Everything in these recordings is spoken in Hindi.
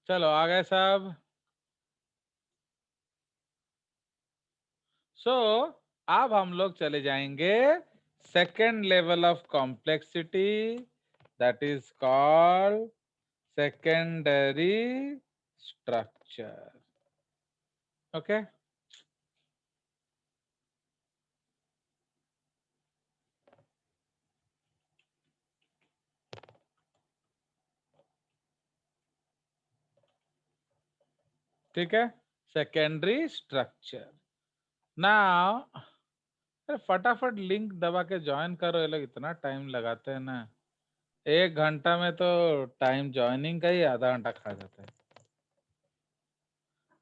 चलो आ गए सब। सो अब हम लोग चले जाएंगे second level of complexity, that is called secondary structure. Okay, ठीक है, सेकेंडरी स्ट्रक्चर। नाउ फटाफट लिंक दबा के ज्वाइन करो, ये लोग इतना टाइम लगाते हैं ना, 1 घंटा में तो टाइम ज्वाइनिंग का ही आधा घंटा खा जाता है।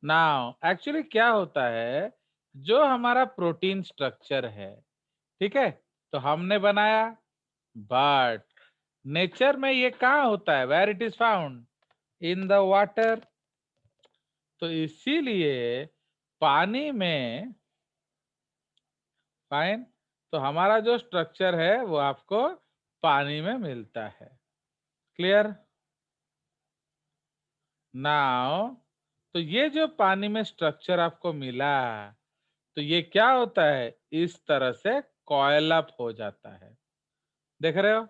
नाउ एक्चुअली क्या होता है, जो हमारा प्रोटीन स्ट्रक्चर है, ठीक है, तो हमने बनाया, बट नेचर में ये कहाँ होता है, where it is found, in the water. तो इसीलिए पानी में, फाइन, तो हमारा जो स्ट्रक्चर है वो आपको पानी में मिलता है। क्लियर? नाउ तो ये जो पानी में स्ट्रक्चर आपको मिला, तो ये क्या होता है, इस तरह से कॉइल अप हो जाता है। देख रहे हो?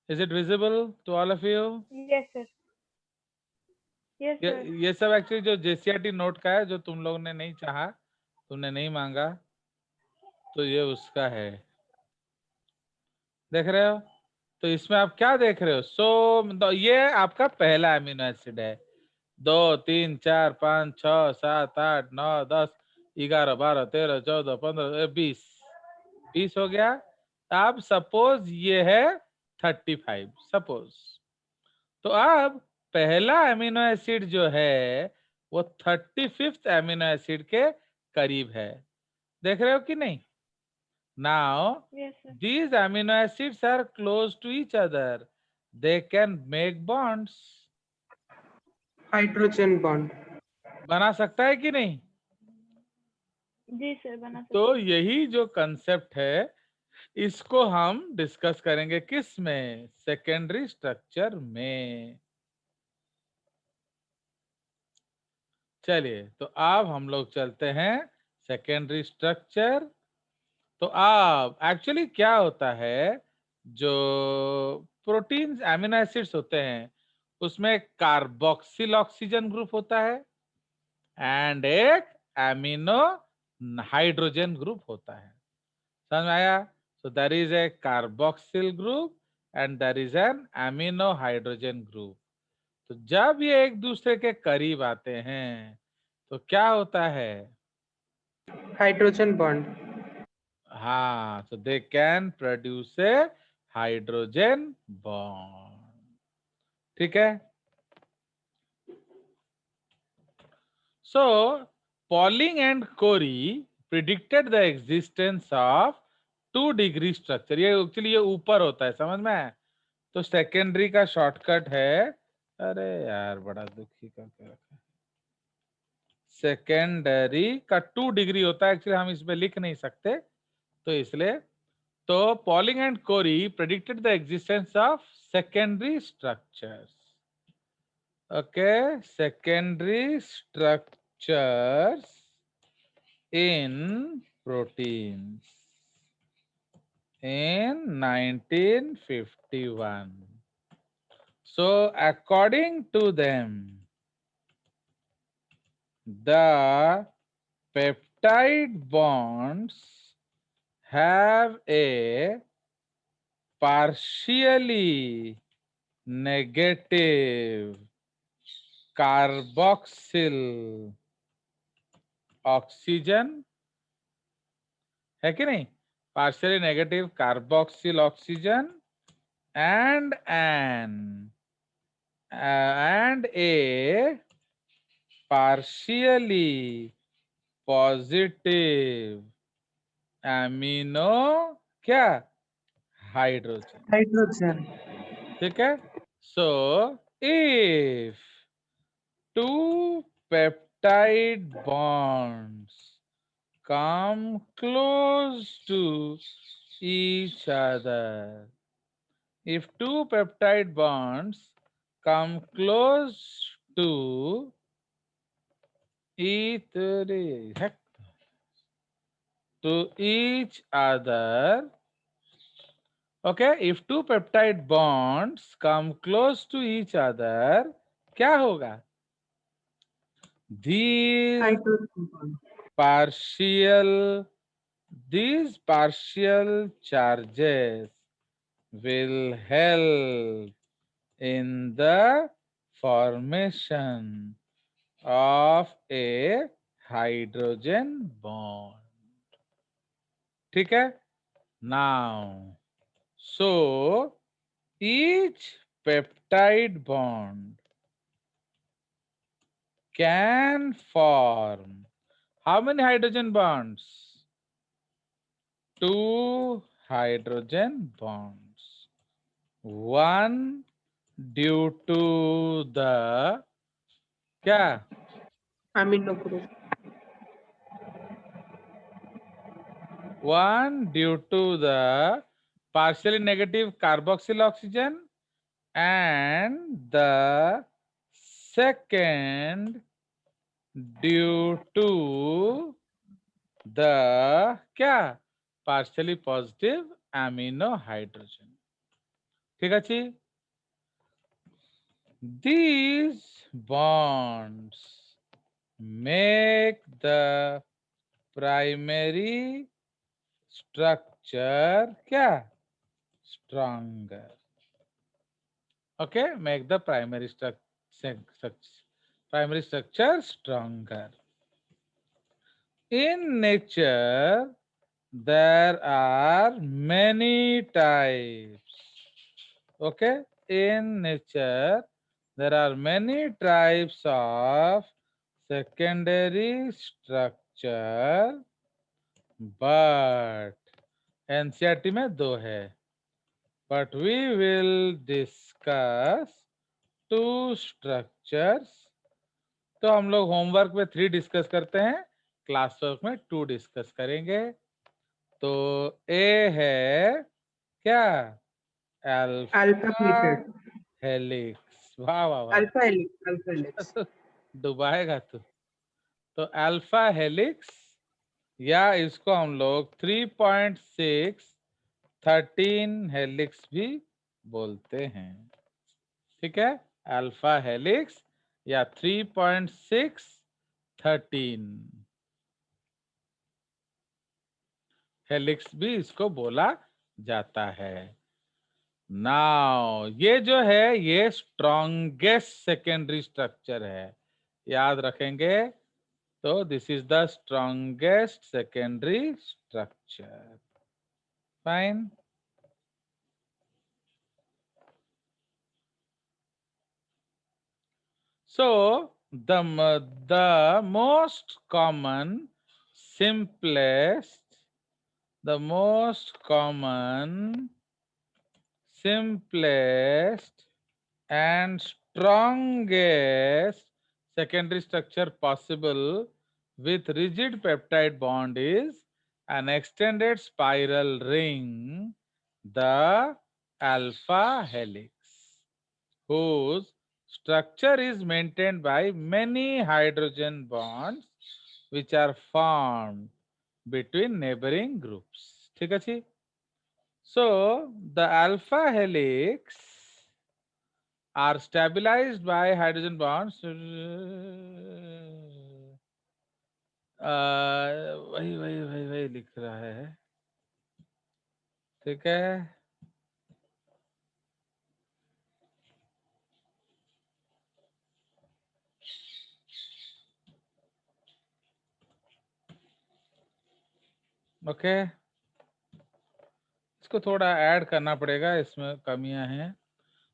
Is it visible to all of you? Yes, sir. Yes, ये sir. ये सब एक्चुअली जो जेसीआरटी नोट का है, जो तुम लोगों ने नहीं चाहा, तुमने नहीं मांगा, तो ये उसका है। देख रहे हो? तो इसमें आप क्या देख रहे हो, तो ये आपका पहला अमीनो एसिड है। 2 3 4 5 6 7 8 9 10 11 12 13 14 15 20, 20 हो गया। अब सपोज ये है 35, सपोज। तो अब पहला अमीनो एसिड जो है वो 35th अमीनो एसिड के करीब है। देख रहे हो कि नहीं? Now Yes, sir. these amino acids are close to each other, they can make bonds। Hydrogen bond. बना सकता है कि नहीं? जी सर, बना तो सकते हैं। यही जो कंसेप्ट है, इसको हम डिस्कस करेंगे किस में, सेकेंडरी स्ट्रक्चर में। चलिए, तो अब हम लोग चलते हैं सेकेंडरी स्ट्रक्चर। तो अब एक्चुअली क्या होता है, जो प्रोटीन एमिनो एसिड्स होते हैं, उसमें कार्बोक्सिल ऑक्सीजन ग्रुप होता है एंड एक एमिनो हाइड्रोजन ग्रुप होता है। समझ में आया? So there is a carboxyl group and there is an amino hydrogen group. तो जब ये एक दूसरे के करीब आते हैं, तो क्या होता है, हाइड्रोजन बॉन्ड। हाँ, so they can produce a hydrogen bond। ठीक है? So Pauling and Corey predicted the existence of 2 degree structure. ये एक्चुअली ये ऊपर होता है, समझ में है? तो सेकेंडरी का शॉर्टकट है, अरे यार बड़ा दुखी करके रखा है। सेकेंडरी का 2 डिग्री होता है, एक्चुअली हम इसमें लिख नहीं सकते, तो इसलिए, तो Pauling and Corey predicted the existence of secondary structures। Okay, secondary structures in proteins in 1951. So according to them, the peptide bonds have a partially negative carboxyl oxygen, है कि नहीं, partially negative carboxyl oxygen and A partially positive amino, क्या, हाइड्रोजन। हाइड्रोजन। ठीक है? So if 2 peptide bonds come close to each other. If 2 peptide bonds come close to each to each other. Okay, if two peptide bonds come close to each other, क्या होगा? These Hydrogen bond. these partial charges will help in the formation of a hydrogen bond. ठीक है? Now, so each peptide bond can form how many hydrogen bonds? 2 hydrogen bonds. One due to the क्या? Amino group. One due to the partially negative carboxyl oxygen, and the second due to the क्या? Partially positive amino hydrogen. ठीक है जी? These bonds make the primary structure क्या? Stronger. Okay, make the primary structure stronger. In nature, there are many types. Okay, in nature, there are many types of secondary structure, but NCERT में 2 है. But we will discuss 2 structures. तो हम लोग होमवर्क में 3 डिस्कस करते हैं, क्लास वर्क में 2 डिस्कस करेंगे. तो ए है क्या? Alpha alpha plated. हेलिक्स. वाह वाह वाह. Alpha helix. Alpha helix. डुबाएगा तू. तो अल्फा हेलिक्स, या इसको हम लोग 3.6 13 हेलिक्स भी बोलते हैं. ठीक है? अल्फा हेलिक्स या 3.6 13 हेलिक्स भी इसको बोला जाता है. नाउ ये जो है ये स्ट्रॉन्गेस्ट सेकेंडरी स्ट्रक्चर है, याद रखेंगे. तो this is the strongest secondary structure. Fine. So the most common, simplest, the most common, simplest and strongest secondary structure possible with rigid peptide bond is an extended spiral ring, the alpha helix, whose structure is maintained by many hydrogen bonds which are formed between neighboring groups. ठीक है जी? So the alpha helix are stabilized by hydrogen bonds. वही वही वही वही लिख रहा है. ठीक है. ओके, इसको थोड़ा ऐड करना पड़ेगा, इसमें कमियां हैं.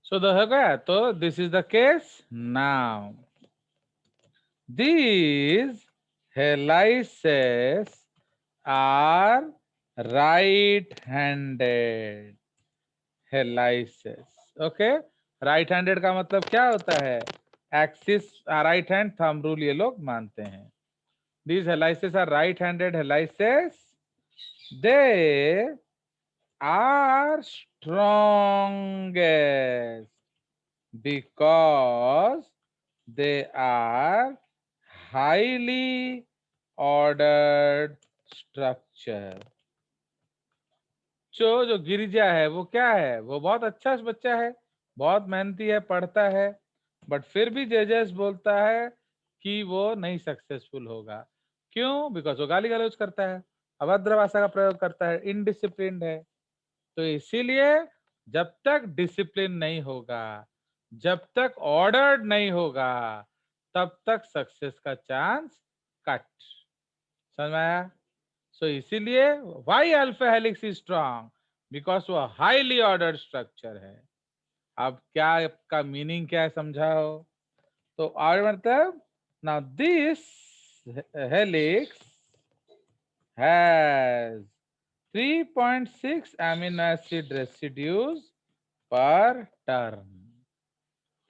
सो द हो गया. तो this is the case. Now these helices are right-handed helices. Okay, right handed का मतलब क्या होता है? Axis right hand thumb rule ये लोग मानते हैं. These helices are right-handed helices. They are strongest because they are highly ordered structure. जो गिरिजा है वो क्या है, वो बहुत अच्छा बच्चा है, बहुत मेहनती है, पढ़ता है, बट फिर भी जेजेस बोलता है कि वो नहीं सक्सेसफुल होगा। क्यों? बिकॉज वो गाली गलौज करता है, अभद्र भाषा का प्रयोग करता है, इनडिसिप्लिन्ड है। तो इसीलिए जब तक डिसिप्लिन नहीं होगा, जब तक ऑर्डर्ड नहीं होगा, तब तक सक्सेस का चांस कट। समझ में आया? सो इसीलिए why alpha helix is strong, because वो हाईली ऑर्डर्ड स्ट्रक्चर है। अब क्या का मीनिंग क्या है समझाओ। तो और मतलब now this helix has 3.6 amino acid residues पर टर्न।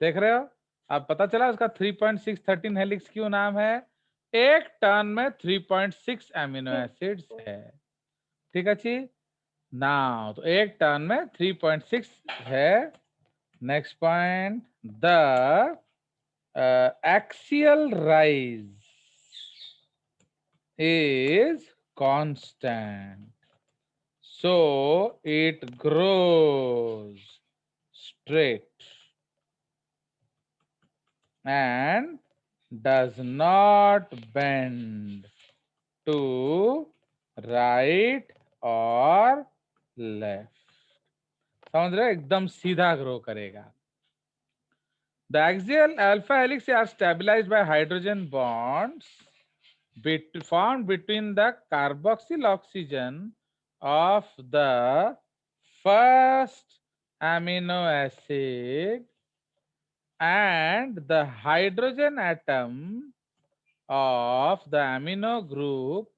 देख रहे हो? अब पता चला उसका 3.6 13 हेलिक्स क्यों नाम है। एक टर्न में 3.6 एमिनो एसिड्स है। ठीक है जी। नाउ तो एक टर्न में 3.6 है। Next point, the axial rise is constant, so it grows straight and does not bend to right or left। समझ रहे हो? एकदम सीधा ग्रो करेगा। The axial alpha helix are stabilized by hydrogen bonds formed between the carboxyl oxygen of the first amino acid and the hydrogen atom of the amino group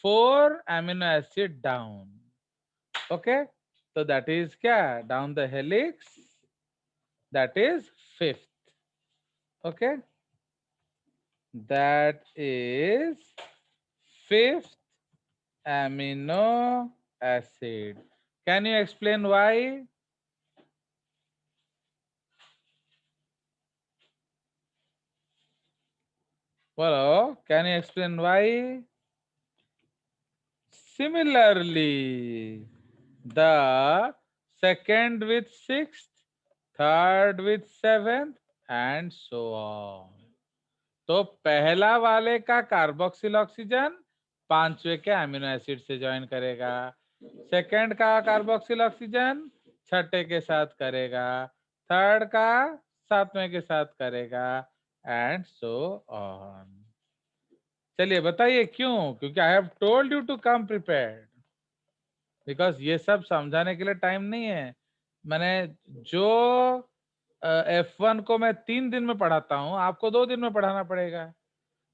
4 amino acid down. Okay, so that is kya? Down the helix, that is 5th. Okay, that is 5th amino acid. Can you explain why? Well, can you explain why? Similarly, the second with 6th, third with 7th and so on. तो पहला वाले का कार्बोक्सिल ऑक्सीजन 5वें के अमीनो एसिड से ज्वाइन करेगा, सेकंड का कार्बोक्सिल ऑक्सीजन 6ठे के साथ करेगा, थर्ड का 7वें के साथ करेगा एंड सो ऑन। चलिए बताइए क्यों? क्योंकि I have told you to come prepared, because ये सब समझाने के लिए टाइम नहीं है। मैंने जो F1 को मैं 3 दिन में पढ़ाता हूँ, आपको 2 दिन में पढ़ाना पड़ेगा,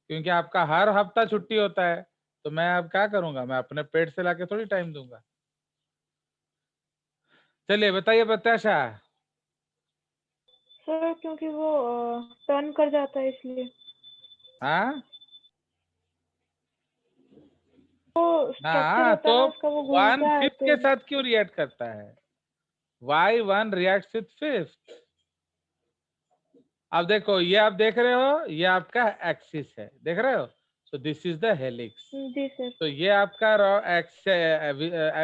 क्योंकि आपका हर हफ्ता छुट्टी होता है। तो मैं अब क्या करूंगा, मैं अपने पेट से लाके थोड़ी टाइम दूंगा। चलिए बताइए प्रत्याशा। सर क्योंकि वो टर्न कर जाता है इसलिए। हाँ वो स्ट्रक्चर होता है तो ना उसका, वो 1 घूमता है 5th तो। के साथ क्यों रिएक्ट करता है? Why 1 reacts with 5th? अब देखो, ये आप देख रहे हो, ये आपका एक्सिस है, देख रहे हो? So this is the helix. जी सर। तो ये आपका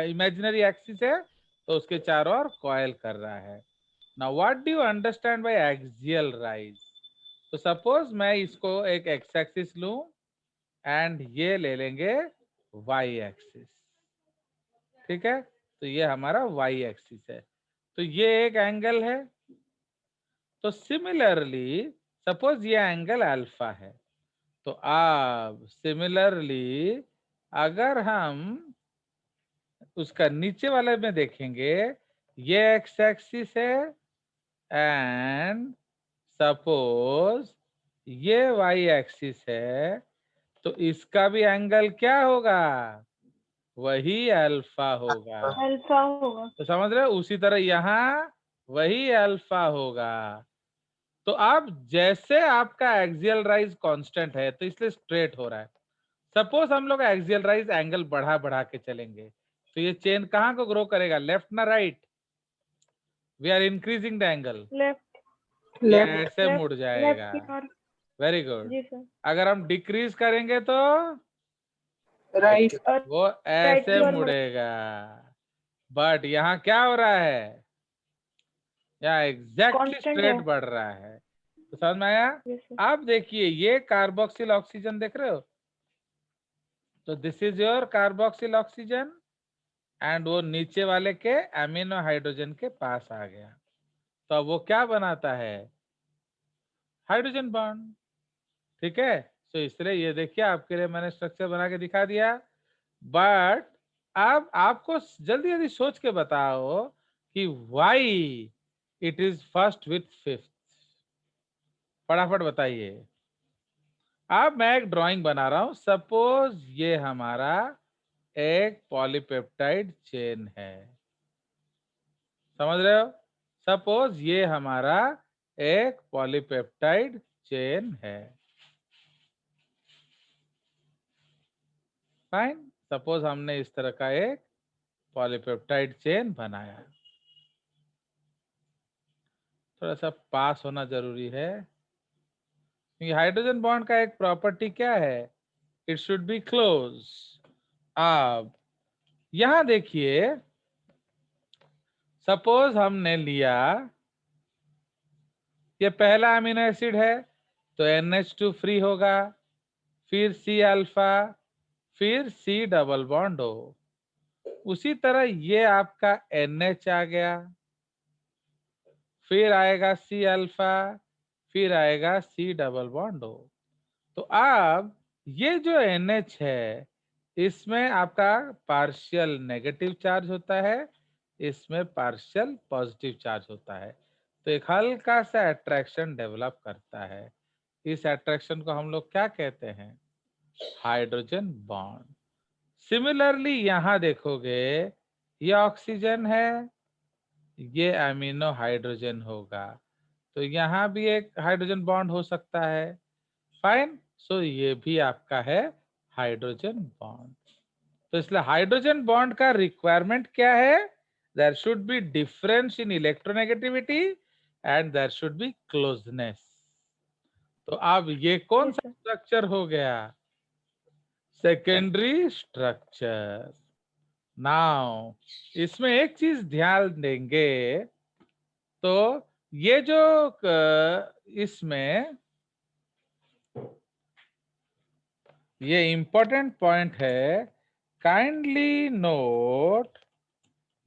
इमेजिनरी एक्सिस है, तो उसके चारों ओर कॉइल कर रहा है। Now what do you understand by axial rise? तो सपोज मैं इसको एक एक्स एक्सिस लूं एंड ये ले लेंगे वाई एक्सिस। ठीक है, तो ये हमारा वाई एक्सिस है, तो ये एक एंगल है। तो सिमिलरली सपोज ये एंगल अल्फा है, तो अब सिमिलरली अगर हम उसका नीचे वाले में देखेंगे, ये एक्स एक्सिस है एंड सपोज ये वाई एक्सिस है, तो इसका भी एंगल क्या होगा? वही अल्फा होगा। अल्फा होगा। तो समझ रहे हो? उसी तरह यहाँ वही अल्फा होगा। तो अब जैसे आपका एक्सियल राइज कांस्टेंट है, तो इसलिए स्ट्रेट हो रहा है। सपोज हम लोग एक्सियल राइज एंगल बढ़ा बढ़ा के चलेंगे, तो ये चेन कहाँ को ग्रो करेगा? लेफ्ट ना right? We are increasing the angle. Left. ये लेफ्ट ऐसे मुड़ लेफ्ट जाएगा। की ओर। Very good. जी सर। अगर हम डिक्रीज करेंगे तो राइट और वो राइट ऐसे की ओर मुड़। मुड़ेगा। बट यहाँ क्या हो रहा है, यहाँ एग्जैक्टली कांस्टेंट है। स्ट्रेट बढ़ रहा है। तो समझ में आया? जी सर। अब देखिए ये कार्बोक्सिल ऑक्सीजन देख रहे हो, तो this is your carboxyl oxygen and वो नीचे वाले के एमिनो हाइड्रोजन के पास आ गया। तो अब वो क्या बनाता है, हाइड्रोजन बॉन्ड। ठीक है, तो इसलिए ये देखिए आपके लिए मैंने स्ट्रक्चर बना के दिखा दिया। बट अब आपको जल्दी जल्दी सोच के बताओ कि why it is first with fifth. फटाफट बताइए। अब मैं एक ड्राइंग बना रहा हूं। सपोज ये हमारा एक पॉलीपेप्टाइड चेन है, समझ रहे हो? सपोज ये हमारा एक पॉलीपेप्टाइड चेन है। फाइन, सपोज हमने इस तरह का एक पॉलीपेप्टाइड चेन बनाया। थोड़ा सा पास होना जरूरी है, क्योंकि हाइड्रोजन बॉन्ड का एक प्रॉपर्टी क्या है, इट शुड बी क्लोज। अब यहां देखिए, सपोज हमने लिया ये पहला अमीनो एसिड है, तो NH2 फ्री होगा, फिर C अल्फा, फिर C डबल बॉन्ड हो। उसी तरह ये आपका NH आ गया, फिर आएगा C अल्फा, फिर आएगा C डबल बॉन्ड हो। तो अब ये जो NH है, इसमें आपका पार्शियल नेगेटिव चार्ज होता है, इसमें पार्शियल पॉजिटिव चार्ज होता है। तो एक हल्का सा अट्रैक्शन डेवलप करता है। इस अट्रैक्शन को हम लोग क्या कहते हैं, हाइड्रोजन बॉन्ड। सिमिलरली यहां देखोगे, ये ऑक्सीजन है, ये अमीनो हाइड्रोजन होगा, तो यहाँ भी एक हाइड्रोजन बॉन्ड हो सकता है। फाइन, सो ये भी आपका है हाइड्रोजन बॉन्ड। तो इसलिए हाइड्रोजन बॉन्ड का रिक्वायरमेंट क्या है, there should be difference in electronegativity and there should be closeness. तो अब ये कौन जी सा सर। स्ट्रक्चर हो गया, सेकेंडरी स्ट्रक्चर। नाउ इसमें एक चीज ध्यान देंगे, तो ये जो इसमें ये इंपॉर्टेंट पॉइंट है, kindly note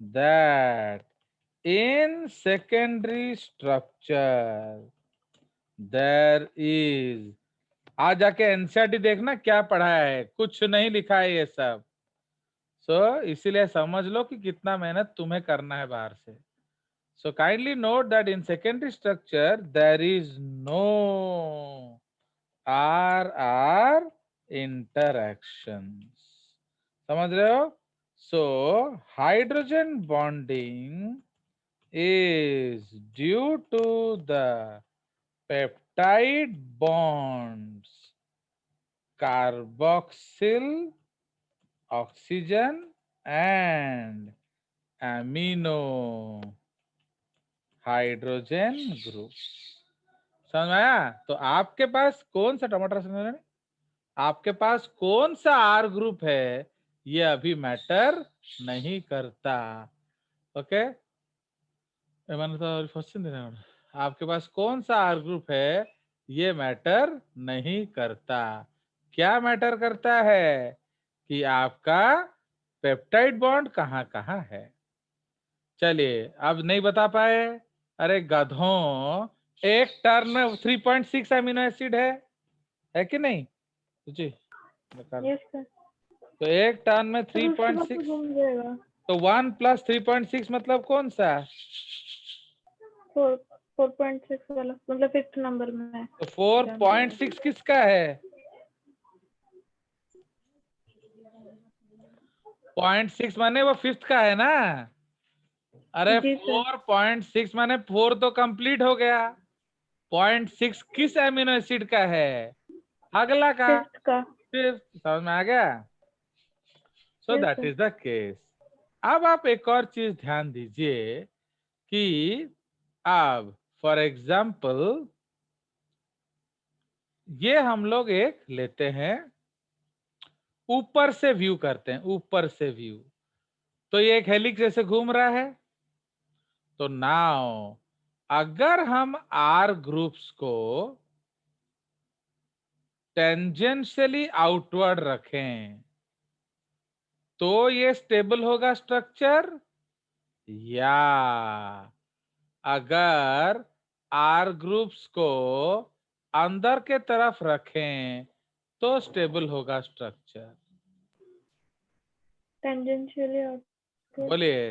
that in secondary structure there is, आज जाके एनसीईआरटी देखना क्या पढ़ा है, कुछ नहीं लिखा है ये सब। इसीलिए समझ लो कि कितना मेहनत तुम्हें करना है बाहर से। So kindly note that in secondary structure there is no RR interactions, समझ रहे हो? So hydrogen bonding is due to the peptide bonds carboxyl oxygen and amino hydrogen group. समझ में आया? तो आपके पास कौन सा, टमाटर समझ रहे हैं? आपके पास कौन सा आर ग्रुप है, ये अभी मैटर नहीं करता। ओके, मैंने तो क्वेश्चन देना है। आपके पास कौन सा आर ग्रुप है, ये मैटर नहीं करता। क्या मैटर करता है कि आपका पेप्टाइड बॉन्ड कहाँ कहाँ है। चलिए, अब नहीं बता पाए, अरे गधों, एक टर्न में 3.6 अमीनो एसिड है कि नहीं जी? निकालो। Yes sir. तो एक टर्न में सर उसके बाद 3.6, तो घूम जाएगा। तो 1 + 3.6 मतलब कौन सा? 4.6 वाला, मतलब 5th नंबर में है। तो 4.6 किसका है? 0.6 माने वो 5th का है ना। अरे जी सर। 4.6 माने 4 तो कंप्लीट हो गया। 0.6 किस एमिनो एसिड का है? अगला का, 5th का। 5th। समझ में आ गया? So yes that sir. Is the case. अब आप एक और चीज ध्यान दीजिए कि अब फॉर एग्जाम्पल ये हम लोग एक लेते हैं, ऊपर से व्यू करते हैं, ऊपर से व्यू। तो ये एक हेलिक्स जैसे घूम रहा है। तो नाउ अगर हम आर ग्रुप्स को टेंजेंशियली आउटवर्ड रखें तो ये स्टेबल होगा स्ट्रक्चर, या अगर आर ग्रुप्स को अंदर के तरफ रखें तो स्टेबल होगा स्ट्रक्चर। टेंजेंशियली बोलिए।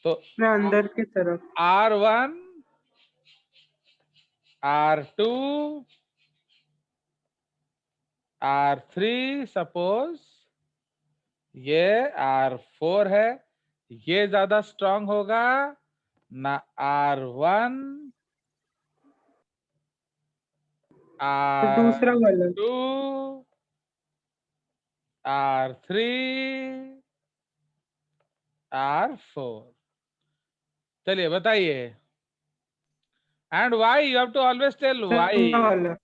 तो अंदर की तरफ R1 R2 R3 सपोज ये R4 है, ये ज्यादा स्ट्रांग होगा ना R1 दूसरा वाला R2 R3 R4। चलिए बताइए। And why, you have to always tell why. वाला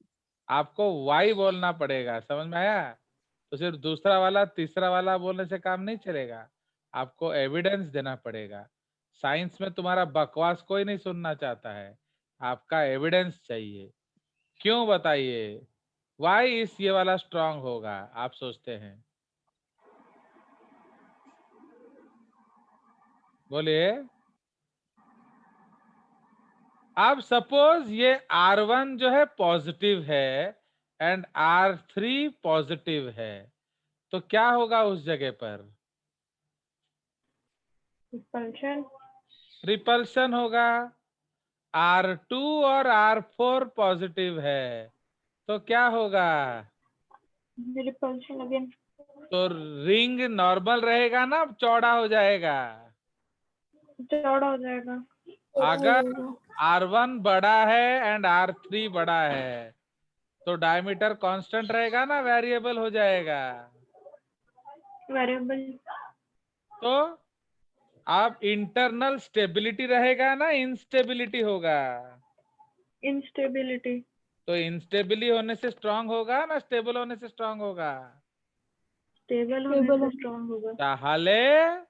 आपको वाई बोलना पड़ेगा, समझ में आया? तो सिर्फ दूसरा वाला तीसरा वाला बोलने से काम नहीं चलेगा, आपको एविडेंस देना पड़ेगा। साइंस में तुम्हारा बकवास कोई नहीं सुनना चाहता है, आपका एविडेंस चाहिए। क्यों बताइए, वाई इस ये वाला स्ट्रांग होगा आप सोचते हैं? बोलिए। अब सपोज ये R1 जो है पॉजिटिव है एंड R3 पॉजिटिव है, तो क्या होगा उस जगह पर? रिपल्शन। रिपल्शन होगा। R2 और R4 पॉजिटिव है तो क्या होगा? Repulsion again. तो रिंग नॉर्मल रहेगा ना, चौड़ा हो जाएगा? चौड़ा हो जाएगा। अगर R1 बड़ा है एंड R3 बड़ा है तो डायमीटर कांस्टेंट रहेगा ना, वेरिएबल हो जाएगा? वेरिएबल। तो अब इंटरनल स्टेबिलिटी रहेगा ना इंस्टेबिलिटी होगा? इंस्टेबिलिटी। तो इंस्टेबिली होने से स्ट्रांग होगा ना स्टेबल होने से स्ट्रांग होगा? स्टेबल होने से स्ट्रांग होगा। ताहले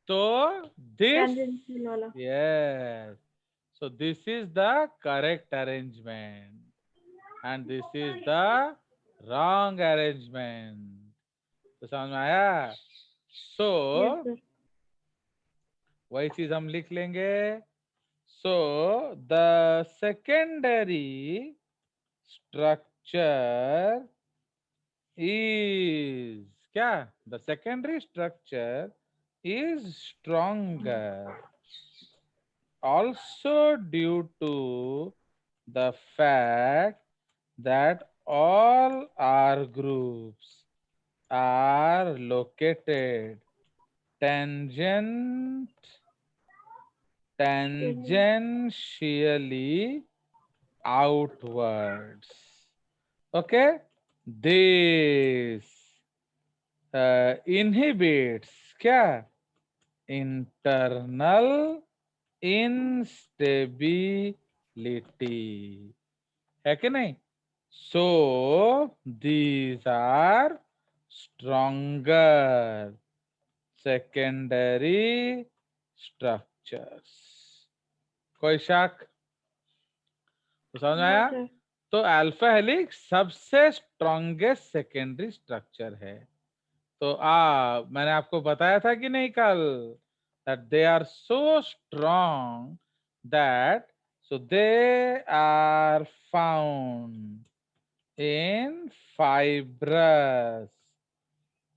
तो दिस, टेंजेंशियल वाला। yes, so this is the correct arrangement and this is the wrong arrangement। तो समझ में आया? so yes sir. वही चीज हम लिख लेंगे। so the secondary structure is क्या? the secondary structure is stronger also due to the fact that all R groups are located tangentially outwards. Okay, this inhibits क्या? internal instability, है कि नहीं? so these are stronger secondary structures। कोई शक? तो समझ में आया? सर। तो अल्फा हेलिक्स सबसे स्ट्रॉन्गेस्ट सेकेंडरी स्ट्रक्चर है। तो मैंने आपको बताया था कि नहीं कल, that they are so strong that so they are found in fibrous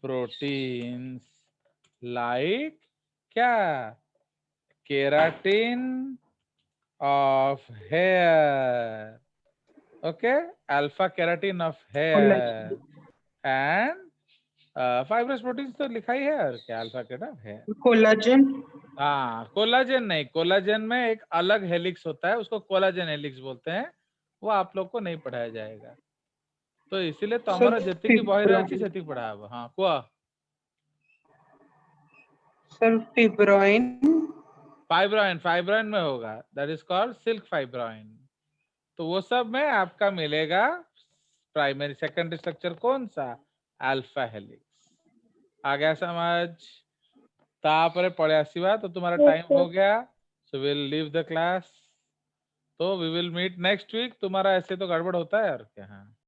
proteins like क्या? keratin of hair, okay, alpha keratin of hair and fibrous proteins तो लिखा ही है, और क्या अल्फा केटा है? कोलाजन। हाँ, कोलाजन नहीं, कोलाजन में एक अलग हेलिक्स होता है, उसको कोलाजन हेलिक्स बोलते हैं, वो आप लोग को नहीं पढ़ाया जाएगा। तो इसीलिए तो हमारा जति की बही रही सेति पढ़ाब। हाँ कुआ सर फिब्रोइन फाइब्रोइन में होगा, that is called silk fibroin. तो वो सब में आपका मिलेगा प्राइमरी सेकेंडरी स्ट्रक्चर कौन सा, अल्फा हेलिक्स। आ गया समझ? तापरे पढ़े आसीबा तो तुम्हारा Yes, टाइम हो sir. गया, so will leave the class. तो we will meet next week. तुम्हारा ऐसे तो गड़बड़ होता है और क्या। हाँ